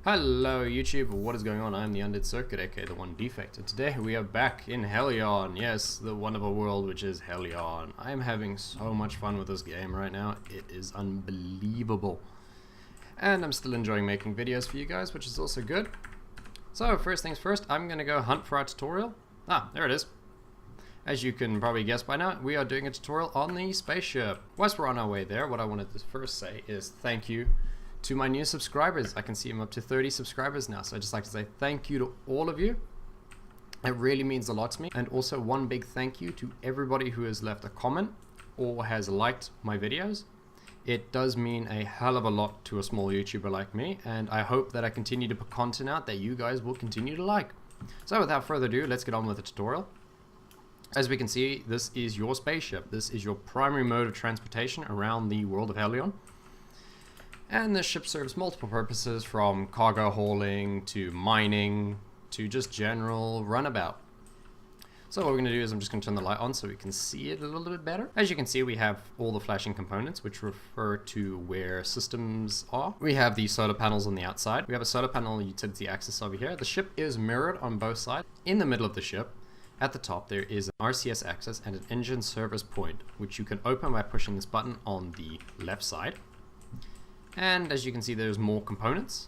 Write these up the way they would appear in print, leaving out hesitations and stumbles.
Hello YouTube, what is going on? I'm the UndeadCircuit, aka the One Defect, and today we are back in Hellion. Yes, the wonderful world which is Hellion. I am having so much fun with this game right now, it is unbelievable. And I'm still enjoying making videos for you guys, which is also good. So first things first, I'm gonna go hunt for our tutorial. Ah, there it is. As you can probably guess by now, we are doing a tutorial on the spaceship. Whilst we're on our way there, what I wanted to first say is thank you to my new subscribers. I can see I'm up to 30 subscribers now, so I'd just like to say thank you to all of you. It really means a lot to me. And also one big thank you to everybody who has left a comment or has liked my videos. It does mean a hell of a lot to a small YouTuber like me, and I hope that I continue to put content out that you guys will continue to like. So without further ado, let's get on with the tutorial. As we can see, this is your spaceship. This is your primary mode of transportation around the world of Hellion. And this ship serves multiple purposes, from cargo hauling to mining to just general runabout. So what we're going to do is I'm just going to turn the light on so we can see it a little bit better. As you can see, we have all the flashing components which refer to where systems are. We have the solar panels on the outside. We have a solar panel utility axis over here. The ship is mirrored on both sides. In the middle of the ship, at the top, there is an RCS axis and an engine service point, which you can open by pushing this button on the left side. And as you can see, there's more components.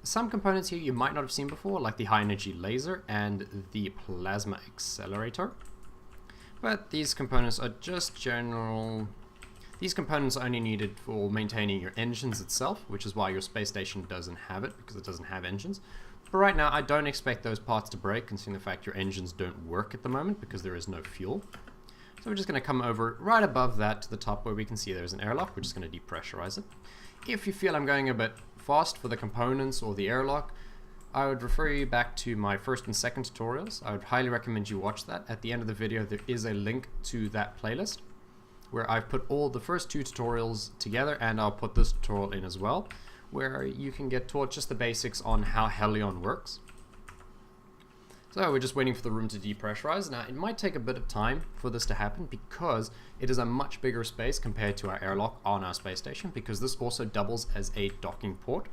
Some components here you might not have seen before, like the high energy laser and the plasma accelerator. But these components are just general. These components are only needed for maintaining your engines itself, which is why your space station doesn't have it, because it doesn't have engines. But right now, I don't expect those parts to break, considering the fact your engines don't work at the moment because there is no fuel. So we're just going to come over right above that to the top where we can see there's an airlock. We're just going to depressurize it. If you feel I'm going a bit fast for the components or the airlock, I would refer you back to my first and second tutorials. I would highly recommend you watch that. At the end of the video, there is a link to that playlist where I've put all the first two tutorials together, and I'll put this tutorial in as well, where you can get taught just the basics on how Hellion works. So we're just waiting for the room to depressurize. Now it might take a bit of time for this to happen because it is a much bigger space compared to our airlock on our space station, because this also doubles as a docking port,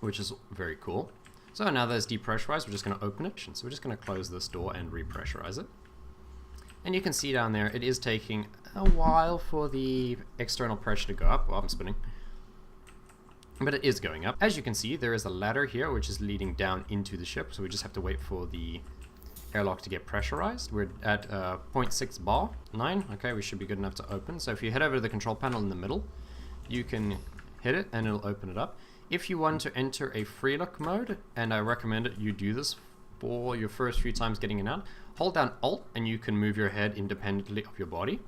which is very cool. So now that it's depressurized, we're just going to open it. So we're just going to close this door and repressurize it. And you can see down there, it is taking a while for the external pressure to go up. Well, I'm spinning. But it is going up. As you can see, there is a ladder here which is leading down into the ship, so we just have to wait for the airlock to get pressurized. We're at 0.6 bar, 9. Okay, we should be good enough to open. So if you head over to the control panel in the middle, you can hit it and it'll open it up. If you want to enter a free look mode, and I recommend it you do this for your first few times getting in and out, hold down Alt and you can move your head independently of your body.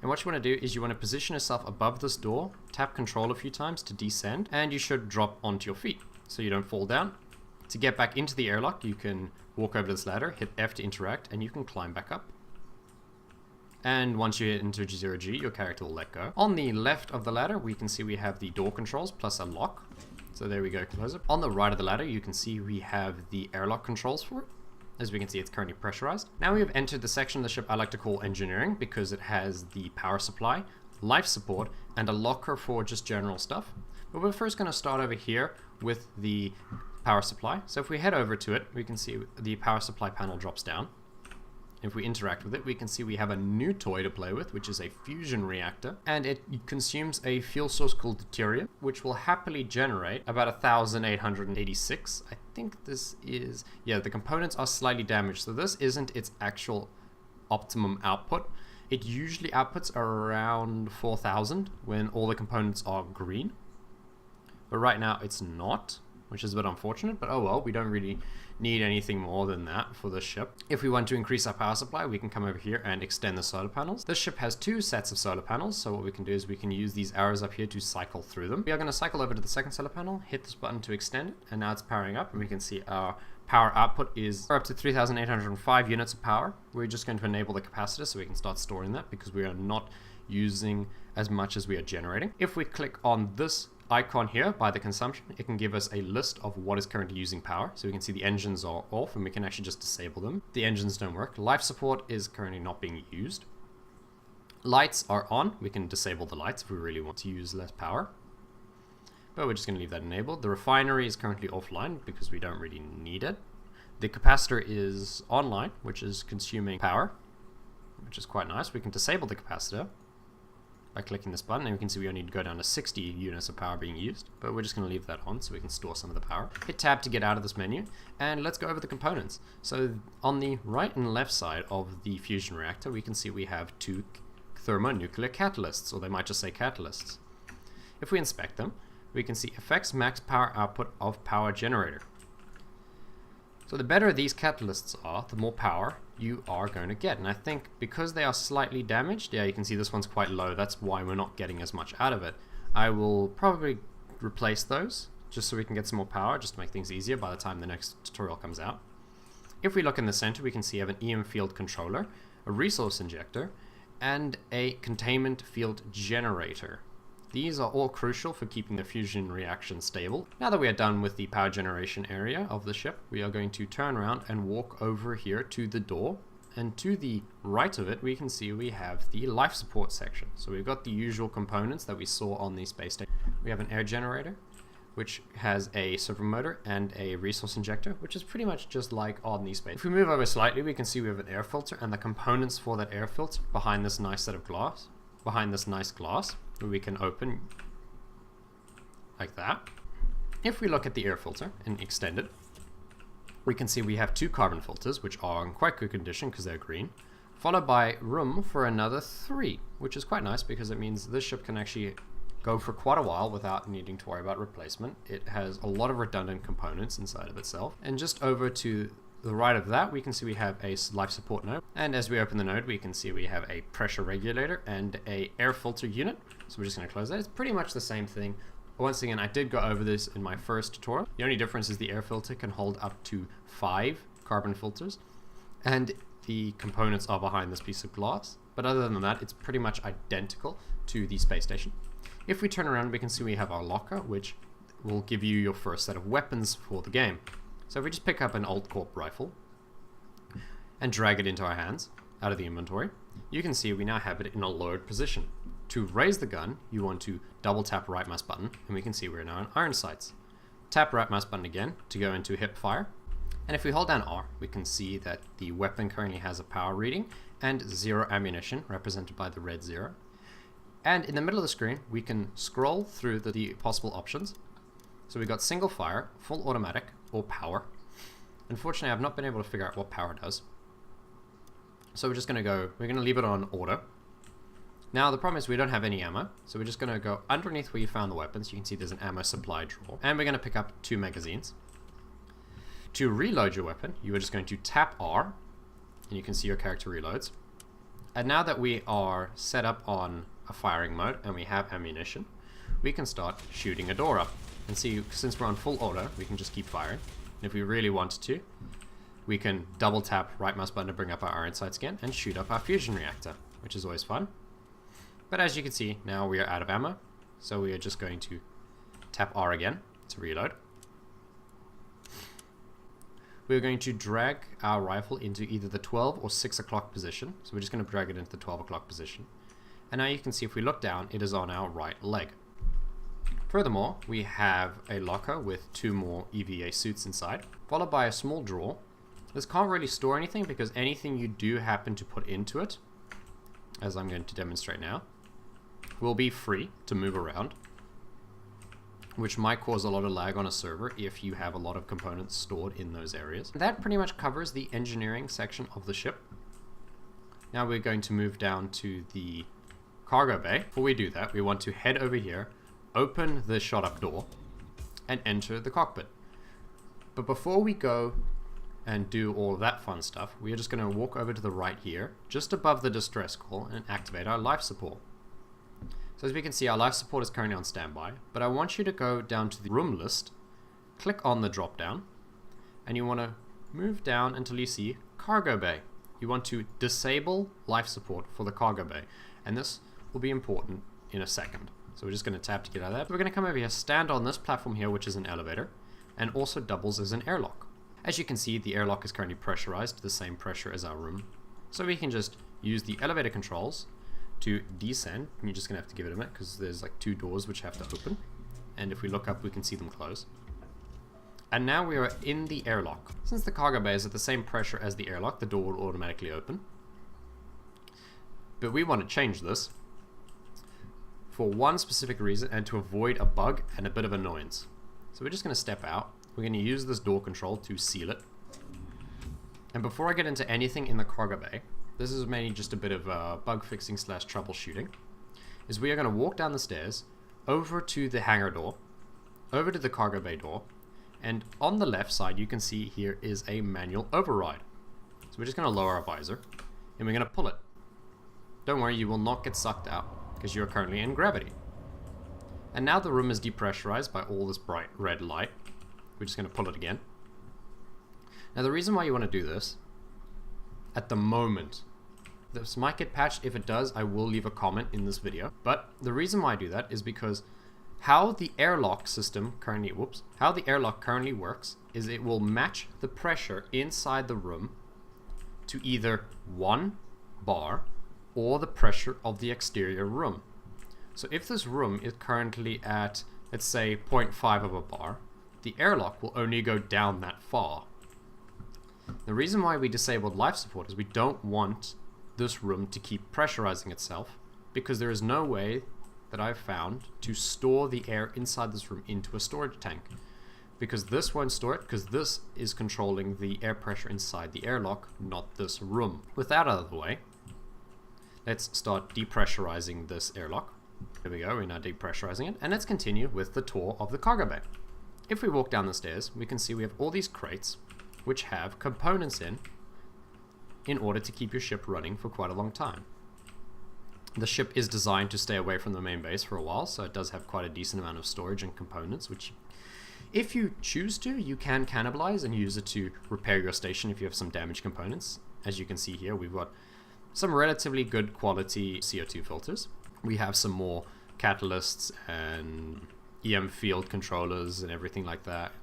And what you want to do is you want to position yourself above this door, tap Control a few times to descend, and you should drop onto your feet so you don't fall down. To get back into the airlock, you can walk over to this ladder, hit F to interact, and you can climb back up. And once you hit into 0G, your character will let go. On the left of the ladder, we can see we have the door controls plus a lock. So there we go, close it. On the right of the ladder, you can see we have the airlock controls for it. As we can see, it's currently pressurized. Now we have entered the section of the ship I like to call engineering, because it has the power supply, life support, and a locker for just general stuff. But we're first going to start over here with the power supply. So if we head over to it, we can see the power supply panel drops down. If we interact with it, we can see we have a new toy to play with, which is a fusion reactor, and it consumes a fuel source called deuterium, which will happily generate about 1,886. I think this is, yeah, the components are slightly damaged, so this isn't its actual optimum output. It usually outputs around 4,000 when all the components are green, but right now it's not, which is a bit unfortunate, but oh well, we don't really need anything more than that for this ship. If we want to increase our power supply, we can come over here and extend the solar panels. This ship has two sets of solar panels, so what we can do is we can use these arrows up here to cycle through them. We are going to cycle over to the second solar panel, hit this button to extend it, and now it's powering up, and we can see our power output is up to 3,805 units of power. We're just going to enable the capacitor so we can start storing that, because we are not using as much as we are generating. If we click on this icon here by the consumption, it can give us a list of what is currently using power. So we can see the engines are off and we can actually just disable them. The engines don't work. Life support is currently not being used. Lights are on. We can disable the lights if we really want to use less power. but we're just going to leave that enabled. The refinery is currently offline because we don't really need it. The capacitor is online, which is consuming power, which is quite nice. We can disable the capacitor by clicking this button, and we can see we only need to go down to 60 units of power being used, but we're just going to leave that on so we can store some of the power. Hit tab to get out of this menu, and let's go over the components. So on the right and left side of the fusion reactor, we can see we have two thermonuclear catalysts, or they might just say catalysts. If we inspect them, we can see effects max power output of power generator. So the better these catalysts are, the more power you are going to get. And I think because they are slightly damaged, yeah, you can see this one's quite low, that's why we're not getting as much out of it. I will probably replace those just so we can get some more power, just to make things easier by the time the next tutorial comes out. If we look in the center, we can see we have an EM field controller, a resource injector, and a containment field generator. These are all crucial for keeping the fusion reaction stable. Now that we are done with the power generation area of the ship, we are going to turn around and walk over here to the door. And to the right of it, we can see we have the life support section. So we've got the usual components that we saw on the space station. We have an air generator, which has a servo motor and a resource injector, which is pretty much just like on the space. If we move over slightly, we can see we have an air filter and the components for that air filter behind this nice set of glass. Behind this nice glass, we can open like that. If we look at the air filter and extend it, we can see we have two carbon filters, which are in quite good condition because they're green, followed by room for another 3, which is quite nice because it means this ship can actually go for quite a while without needing to worry about replacement. It has a lot of redundant components inside of itself. And just over to the right of that, we can see we have a life support node. And as we open the node, we can see we have a pressure regulator and a air filter unit. So we're just going to close that. It's pretty much the same thing. Once again, I did go over this in my first tutorial. The only difference is the air filter can hold up to 5 carbon filters, and the components are behind this piece of glass. But other than that, it's pretty much identical to the space station. If we turn around, we can see we have our locker, which will give you your first set of weapons for the game. So if we just pick up an Alt Corp rifle and drag it into our hands out of the inventory, you can see we now have it in a lowered position. To raise the gun, you want to double tap right mouse button, and we can see we're now in iron sights. Tap right mouse button again to go into hip fire. And if we hold down R, we can see that the weapon currently has a power reading and 0 ammunition, represented by the red 0. And in the middle of the screen, we can scroll through the possible options. So we've got single fire, full automatic, or power. Unfortunately, I've not been able to figure out what power does. So we're going to leave it on auto. Now the problem is we don't have any ammo, so we're just going to go underneath where you found the weapons. You can see there's an ammo supply drawer. And we're going to pick up 2 magazines. To reload your weapon, you are just going to tap R, and you can see your character reloads. And now that we are set up on a firing mode and we have ammunition, we can start shooting a door up. And see, since we're on full auto, we can just keep firing. And if we really wanted to, we can double tap right mouse button to bring up our iron sights again and shoot up our fusion reactor, which is always fun. But as you can see, now we are out of ammo, so we are just going to tap R again to reload. We're going to drag our rifle into either the 12 or 6 o'clock position. So we're just going to drag it into the 12 o'clock position. And now you can see if we look down, it is on our right leg. Furthermore, we have a locker with 2 more EVA suits inside, followed by a small drawer. This can't really store anything because anything you do happen to put into it, as I'm going to demonstrate now, will be free to move around, which might cause a lot of lag on a server if you have a lot of components stored in those areas. That pretty much covers the engineering section of the ship. Now we're going to move down to the cargo bay. Before we do that, we want to head over here, open the shot up door, and enter the cockpit. But before we go and do all of that fun stuff, we are just going to walk over to the right here, just above the distress call, and activate our life support. So as we can see, our life support is currently on standby, but I want you to go down to the room list, click on the drop down, and you want to move down until you see cargo bay. You want to disable life support for the cargo bay, and this will be important in a second. So we're just going to tap to get out of that. We're going to come over here, stand on this platform here, which is an elevator, and also doubles as an airlock. As you can see, the airlock is currently pressurized to the same pressure as our room. So we can just use the elevator controls to descend. And you're just going to have to give it a minute because there's like 2 doors which have to open. and if we look up we can see them close. And now we are in the airlock. Since the cargo bay is at the same pressure as the airlock, the door will automatically open. But we want to change this for one specific reason, and to avoid a bug and a bit of annoyance. So we're just going to step out. We're going to use this door control to seal it. And before I get into anything in the cargo bay, this is mainly just a bit of bug fixing / troubleshooting, is we are going to walk down the stairs over to the hangar door, over to the cargo bay door, and on the left side you can see here is a manual override. So we're just going to lower our visor and we're going to pull it. Don't worry, you will not get sucked out because you're currently in gravity. And now the room is depressurized by all this bright red light. We're just going to pull it again. Now the reason why you want to do this, at the moment, this might get patched. If it does, I will leave a comment in this video. But the reason why I do that is because how the airlock system currently, how the airlock currently works is it will match the pressure inside the room to either 1 bar or the pressure of the exterior room. So if this room is currently at, let's say, 0.5 of a bar, the airlock will only go down that far. The reason why we disabled life support is we don't want this room to keep pressurizing itself, because there is no way that I've found to store the air inside this room into a storage tank, because this won't store it, because this is controlling the air pressure inside the airlock, not this room. With that out of the way, let's start depressurizing this airlock. There we go, we're now depressurizing it, and let's continue with the tour of the cargo bay. If we walk down the stairs, we can see we have all these crates which have components in order to keep your ship running for quite a long time. The ship is designed to stay away from the main base for a while, so it does have quite a decent amount of storage and components, which if you choose to, you can cannibalize and use it to repair your station if you have some damaged components. As you can see here, we've got some relatively good quality CO2 filters. We have some more catalysts and EM field controllers and everything like that.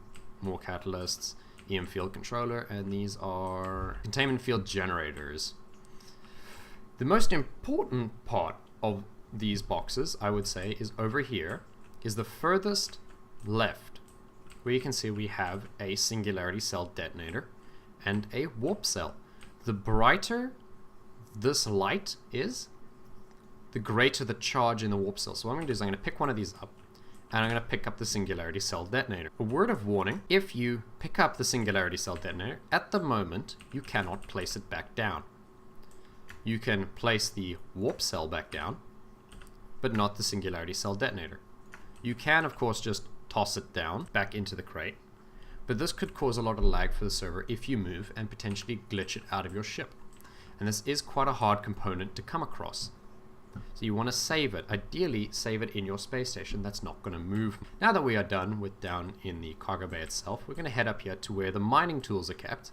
More catalysts, EM field controller, and these are containment field generators. The most important part of these boxes, I would say, is over here, is the furthest left, where you can see we have a singularity cell detonator and a warp cell. The brighter this light is, the greater the charge in the warp cell. So what I'm going to do is I'm going to pick one of these up, and I'm going to pick up the singularity cell detonator. A word of warning, if you pick up the singularity cell detonator, at the moment you cannot place it back down. You can place the warp cell back down, but not the singularity cell detonator. You can of course just toss it down back into the crate, but this could cause a lot of lag for the server if you move and potentially glitch it out of your ship. And this is quite a hard component to come across. So you want to save it. Ideally, save it in your space station that's not going to move. Now that we are done with down in the cargo bay itself, we're going to head up here to where the mining tools are kept,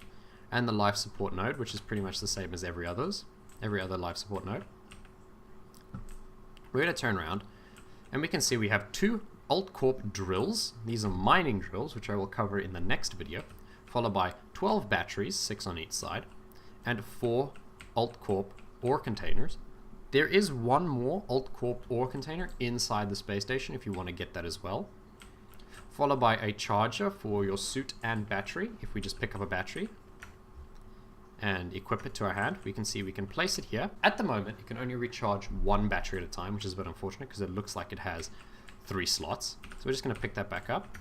and the life support node, which is pretty much the same as every other life support node. We're going to turn around, and we can see we have 2 Alt Corp drills. These are mining drills, which I will cover in the next video, followed by 12 batteries, 6 on each side, and 4 Alt Corp ore containers. There is one more Alt Corp ore container inside the space station if you want to get that as well. Followed by a charger for your suit and battery. If we just pick up a battery and equip it to our hand, we can see we can place it here. At the moment, it can only recharge 1 battery at a time, which is a bit unfortunate because it looks like it has 3 slots. So we're just going to pick that back up,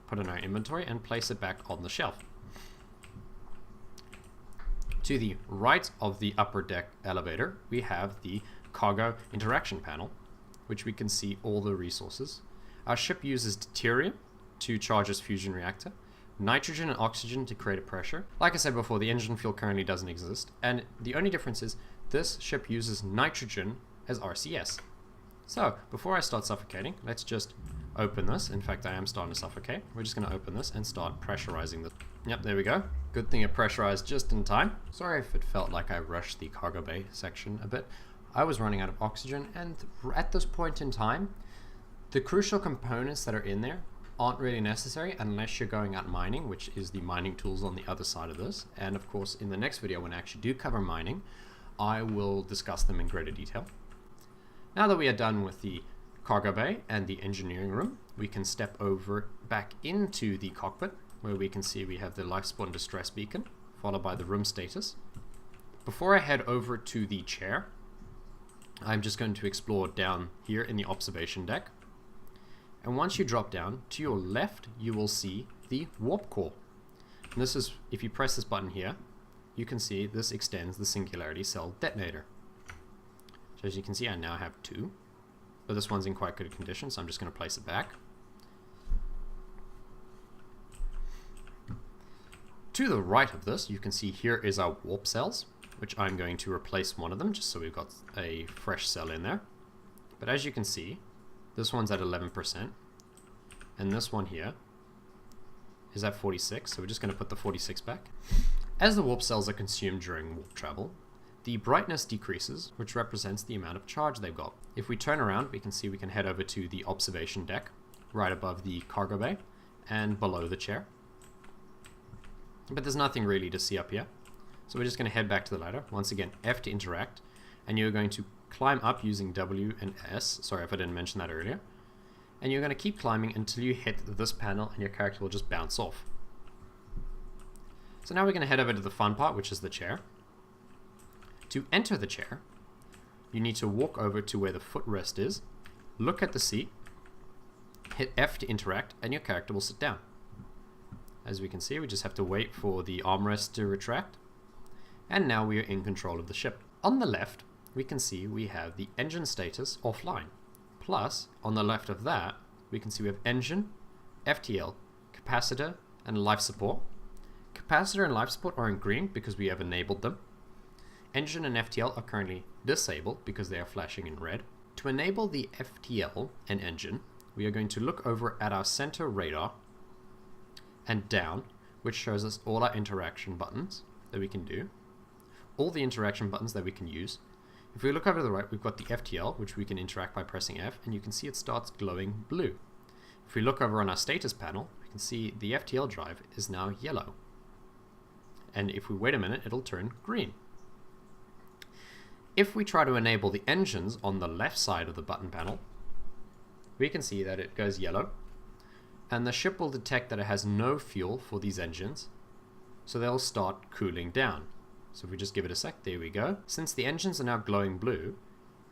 put it in our inventory, and place it back on the shelf. To the right of the upper deck elevator, we have the cargo interaction panel, which we can see all the resources. Our ship uses deuterium to charge its fusion reactor, nitrogen and oxygen to create a pressure. Like I said before, the engine fuel currently doesn't exist, and the only difference is this ship uses nitrogen as RCS. So, before I start suffocating, let's just open this. In fact, I am starting to suffocate. We're just going to open this and start pressurizing this. Yep, there we go. Good thing it pressurized just in time. Sorry if it felt like I rushed the cargo bay section a bit. I was running out of oxygen, and at this point in time, the crucial components that are in there aren't really necessary unless you're going out mining, which is the mining tools on the other side of this. And of course, in the next video, when I actually do cover mining, I will discuss them in greater detail. Now that we are done with the cargo bay and the engineering room, we can step over back into the cockpit, where we can see we have the life support and distress beacon, followed by the room status. Before I head over to the chair, I'm just going to explore down here in the observation deck. And once you drop down, to your left, you will see the warp core. And this is, if you press this button here, you can see this extends the singularity cell detonator. So as you can see, I now have 2, but this one's in quite good condition, so I'm just going to place it back. To the right of this, you can see here is our warp cells, which I'm going to replace one of them, just so we've got a fresh cell in there. But as you can see, this one's at 11%, and this one here is at 46, so we're just going to put the 46 back. As the warp cells are consumed during warp travel, the brightness decreases, which represents the amount of charge they've got. If we turn around, we can see we can head over to the observation deck, right above the cargo bay, and below the chair. But there's nothing really to see up here. So we're just going to head back to the ladder. Once again, F to interact, and you're going to climb up using W and S. Sorry if I didn't mention that earlier. And you're going to keep climbing until you hit this panel, and your character will just bounce off. So now we're going to head over to the fun part, which is the chair. To enter the chair, you need to walk over to where the footrest is, look at the seat, hit F to interact, and your character will sit down. As we can see, we just have to wait for the armrest to retract. And now we are in control of the ship. On the left, we can see we have the engine status offline. Plus, on the left of that, we can see we have engine, FTL, capacitor, and life support. Capacitor and life support are in green because we have enabled them. Engine and FTL are currently disabled because they are flashing in red. To enable the FTL and engine, we are going to look over at our center radar and down, which shows us all our interaction buttons that we can do, all the interaction buttons that we can use. If we look over to the right, we've got the FTL, which we can interact by pressing F, and you can see it starts glowing blue. If we look over on our status panel, we can see the FTL drive is now yellow. And if we wait a minute, it'll turn green. If we try to enable the engines on the left side of the button panel, we can see that it goes yellow, and the ship will detect that it has no fuel for these engines, so they'll start cooling down. So if we just give it a sec, there we go. Since the engines are now glowing blue,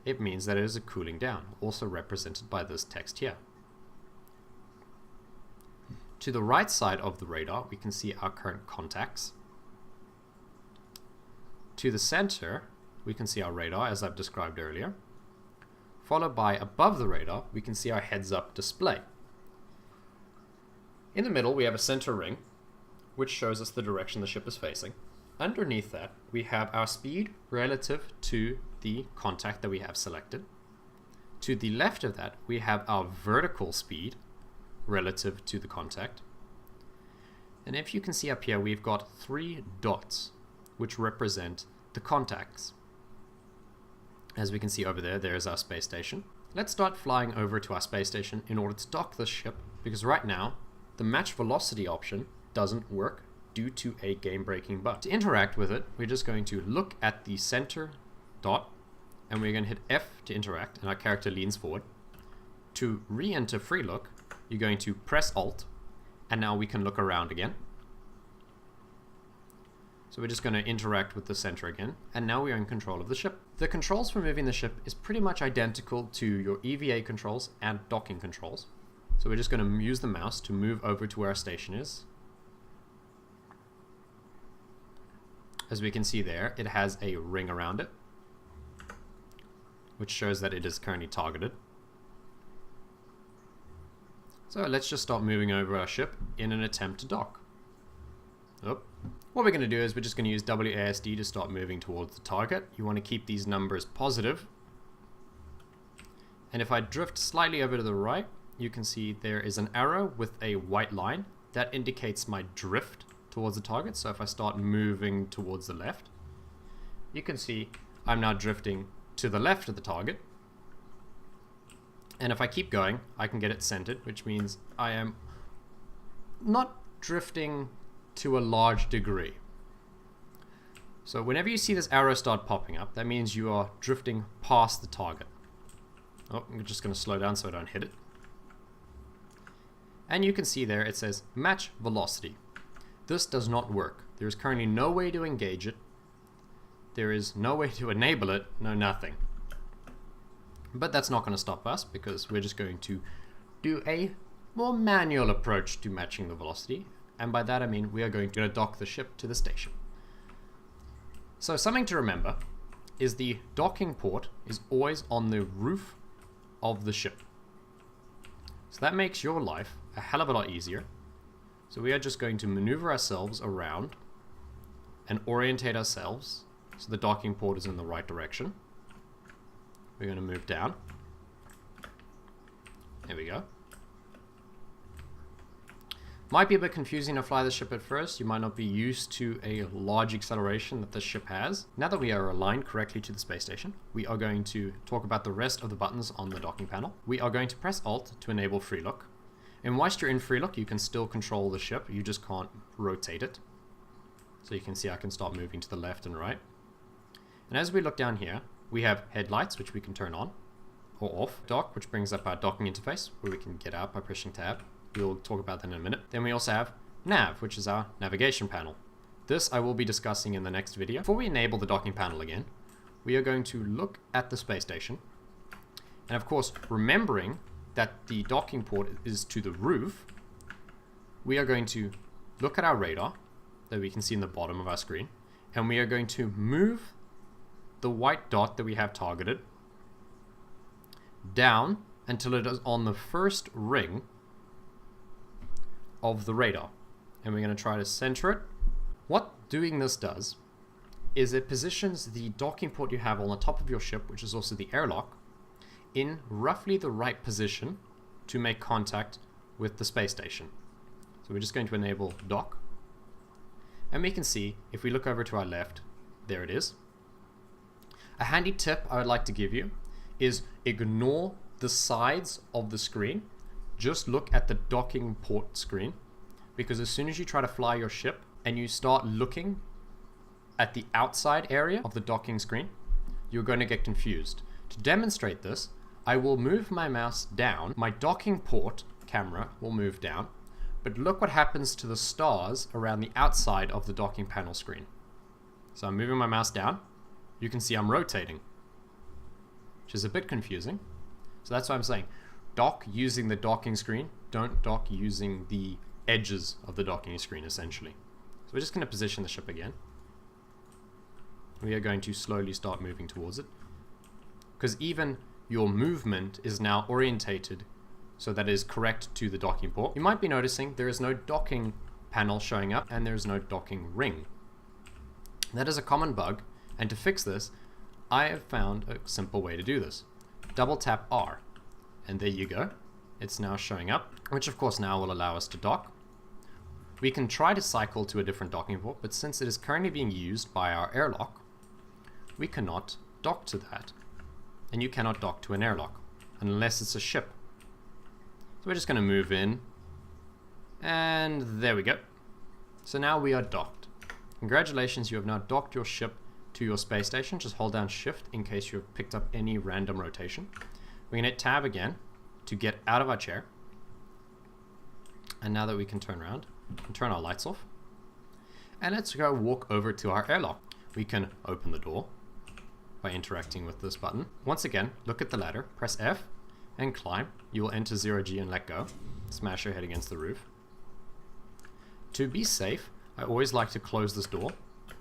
it means that it is a cooling down, also represented by this text here. To the right side of the radar, we can see our current contacts. To the center, we can see our radar, as I've described earlier. Followed by, above the radar, we can see our heads-up display. In the middle, we have a center ring, which shows us the direction the ship is facing. Underneath that, we have our speed relative to the contact that we have selected. To the left of that, we have our vertical speed relative to the contact. And if you can see up here, we've got 3 dots, which represent the contacts. As we can see over there, there's our space station. Let's start flying over to our space station in order to dock this ship, because right now, the match velocity option doesn't work due to a game-breaking bug. To interact with it, we're just going to look at the center dot, and we're going to hit F to interact, and our character leans forward. To re-enter free look, you're going to press Alt, and now we can look around again. So we're just going to interact with the center again, and now we are in control of the ship. The controls for moving the ship is pretty much identical to your EVA controls and docking controls. So we're just going to use the mouse to move over to where our station is. As we can see there, it has a ring around it, which shows that it is currently targeted. So let's just start moving over our ship in an attempt to dock. Oh. What we're going to do is we're just going to use WASD to start moving towards the target. You want to keep these numbers positive. And if I drift slightly over to the right, you can see there is an arrow with a white line that indicates my drift towards the target. So if I start moving towards the left, you can see I'm now drifting to the left of the target. And if I keep going, I can get it centered, which means I am not drifting to a large degree. So whenever you see this arrow start popping up, that means you are drifting past the target. Oh, I'm just going to slow down so I don't hit it. And you can see there it says match velocity. This does not work. There is currently no way to engage it. There is no way to enable it, no nothing. But that's not going to stop us, because we're just going to do a more manual approach to matching the velocity. And by that I mean we are going to dock the ship to the station. So something to remember is the docking port is always on the roof of the ship. So that makes your life a hell of a lot easier. So we are just going to maneuver ourselves around and orientate ourselves so the docking port is in the right direction. We're going to move down. There we go. Might be a bit confusing to fly the ship at first. You might not be used to a large acceleration that the ship has. Now that we are aligned correctly to the space station, we are going to talk about the rest of the buttons on the docking panel. We are going to press Alt to enable free look. And whilst you're in free look, you can still control the ship. You just can't rotate it. So you can see I can start moving to the left and right. And as we look down here, we have headlights, which we can turn on or off. Dock, which brings up our docking interface, where we can get out by pressing tab. We'll talk about that in a minute. Then we also have Nav, which is our navigation panel. This I will be discussing in the next video. Before we enable the docking panel again, we are going to look at the space station. And of course, remembering that the docking port is to the roof, we are going to look at our radar that we can see in the bottom of our screen. And we are going to move the white dot that we have targeted down until it is on the first ring of the radar, and we're going to try to center it. What doing this does is it positions the docking port you have on the top of your ship, which is also the airlock, in roughly the right position to make contact with the space station. So we're just going to enable dock, and we can see if we look over to our left, there it is. A handy tip I would like to give you is ignore the sides of the screen. Just look at the docking port screen, because as soon as you try to fly your ship and you start looking at the outside area of the docking screen, you're going to get confused. To demonstrate this, I will move my mouse down. My docking port camera will move down, but look what happens to the stars around the outside of the docking panel screen. So I'm moving my mouse down. You can see I'm rotating, which is a bit confusing. So that's why I'm saying dock using the docking screen, don't dock using the edges of the docking screen essentially. So we're just going to position the ship again. We are going to slowly start moving towards it, because even your movement is now orientated so that it is correct to the docking port. You might be noticing there is no docking panel showing up and there is no docking ring. That is a common bug, and to fix this, I have found a simple way to do this. Double tap R. And there you go. It's now showing up, which of course now will allow us to dock. We can try to cycle to a different docking port, but since it is currently being used by our airlock, we cannot dock to that. And you cannot dock to an airlock unless it's a ship. So we're just going to move in, and there we go. So now we are docked. Congratulations, you have now docked your ship to your space station. Just hold down Shift in case you have picked up any random rotation. We can hit Tab again to get out of our chair. And now that we can turn around and turn our lights off. And let's go walk over to our airlock. We can open the door by interacting with this button. Once again, look at the ladder, press F and climb. You will enter 0G and let go. Smash your head against the roof. To be safe, I always like to close this door.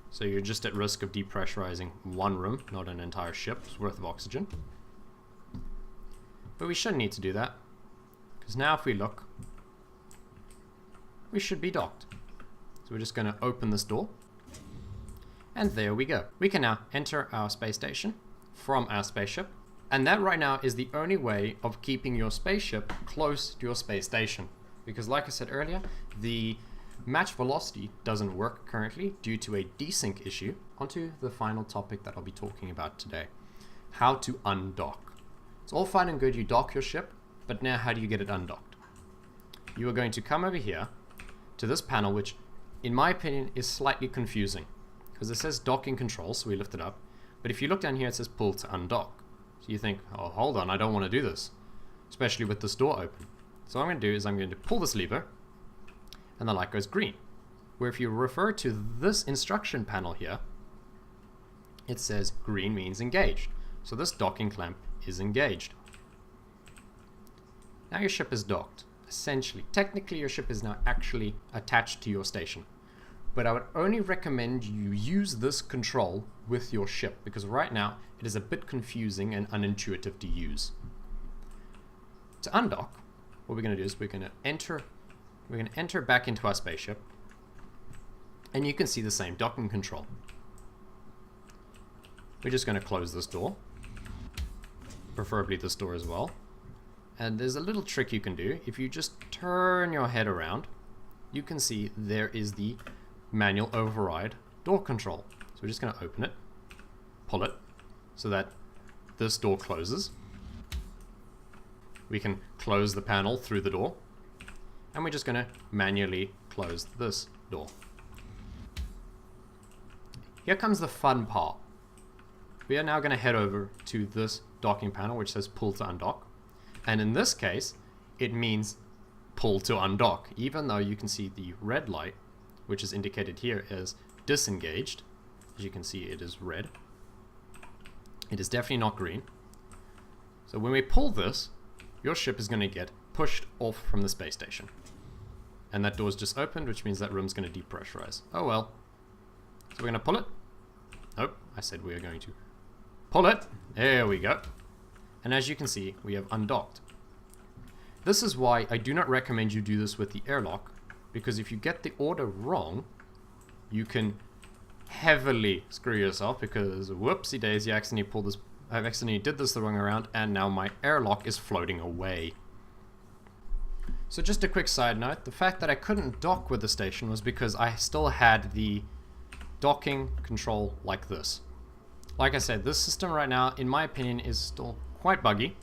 So you're just at risk of depressurizing one room, not an entire ship's worth of oxygen. But we shouldn't need to do that, because now if we look, we should be docked. So we're just going to open this door, and there we go. We can now enter our space station from our spaceship, and that right now is the only way of keeping your spaceship close to your space station. Because like I said earlier, the match velocity doesn't work currently due to a desync issue. Onto the final topic that I'll be talking about today. How to undock. It's all fine and good, you dock your ship, but now how do you get it undocked? You are going to come over here to this panel, which in my opinion is slightly confusing, because it says docking controls, so we lift it up, but if you look down here it says pull to undock. So you think, oh hold on, I don't want to do this, especially with this door open. So what I'm going to do is I'm going to pull this lever, and the light goes green. Where if you refer to this instruction panel here, it says green means engaged. So this docking clamp is engaged. Now your ship is docked. Essentially, technically your ship is now actually attached to your station. But I would only recommend you use this control with your ship, because right now it is a bit confusing and unintuitive to use. To undock, what we're going to do is we're going to enter back into our spaceship, and you can see the same docking control. We're just going to close this door, preferably this door as well. And there's a little trick you can do. If you just turn your head around, you can see there is the manual override door control. So we're just going to open it, pull it, so that this door closes. We can close the panel through the door, and we're just going to manually close this door. Here comes the fun part. We are now going to head over to this docking panel which says pull to undock. And in this case, it means pull to undock, even though you can see the red light, which is indicated here as disengaged. As you can see, it is red. It is definitely not green. So when we pull this, your ship is going to get pushed off from the space station. And that door's just opened, which means that room's going to depressurize. Oh well. So we're going to pull it. Nope, I said we are going to pull it. There we go. And as you can see, we have undocked. This is why I do not recommend you do this with the airlock, because if you get the order wrong, you can heavily screw yourself, because whoopsie daisy, I accidentally did this the wrong way around, and now my airlock is floating away. So just a quick side note, the fact that I couldn't dock with the station was because I still had the docking control like this. Like I said, this system right now, in my opinion, is still quite buggy.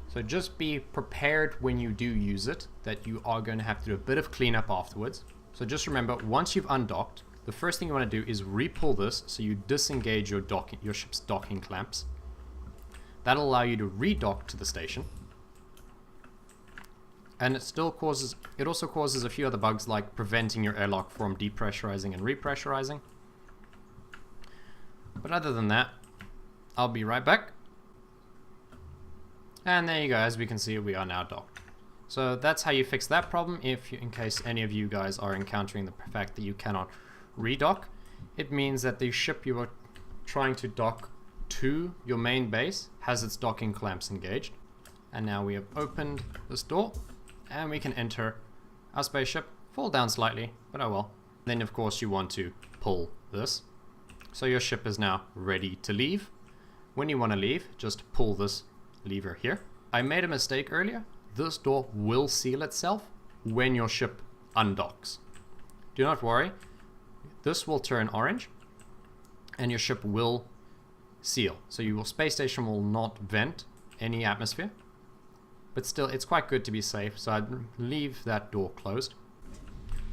So just be prepared when you do use it that you are going to have to do a bit of cleanup afterwards. So just remember, once you've undocked, the first thing you want to do is re-pull this so you disengage your ship's docking clamps. That'll allow you to re-dock to the station. And it also causes a few other bugs, like preventing your airlock from depressurizing and repressurizing. But other than that, I'll be right back. And there you go, as we can see, we are now docked. So that's how you fix that problem. In case any of you guys are encountering the fact that you cannot redock, it means that the ship you are trying to dock to your main base has its docking clamps engaged. And now we have opened this door, and we can enter our spaceship. Fall down slightly, but oh well. Then of course you want to pull this. So your ship is now ready to leave. When you want to leave, just pull this lever here. I made a mistake earlier. This door will seal itself when your ship undocks. Do not worry. This will turn orange and your ship will seal. So your space station will not vent any atmosphere. But still, it's quite good to be safe, so I'd leave that door closed.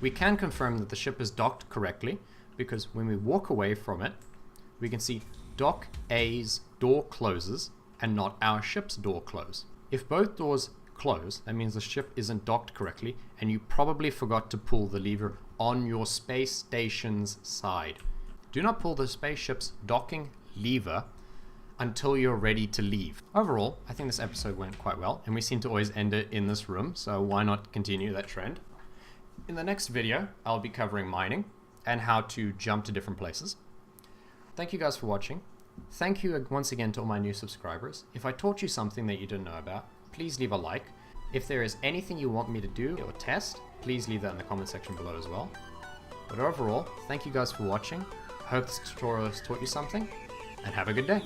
We can confirm that the ship is docked correctly, because when we walk away from it, we can see Dock A's door closes and not our ship's door close. If both doors close, that means the ship isn't docked correctly, and you probably forgot to pull the lever on your space station's side. Do not pull the spaceship's docking lever until you're ready to leave. Overall, I think this episode went quite well, and we seem to always end it in this room, so why not continue that trend? In the next video, I'll be covering mining and how to jump to different places. Thank you guys for watching. Thank you once again to all my new subscribers. If I taught you something that you didn't know about, please leave a like. If there is anything you want me to do or test, please leave that in the comment section below as well. But overall, thank you guys for watching. I hope this tutorial has taught you something, and have a good day.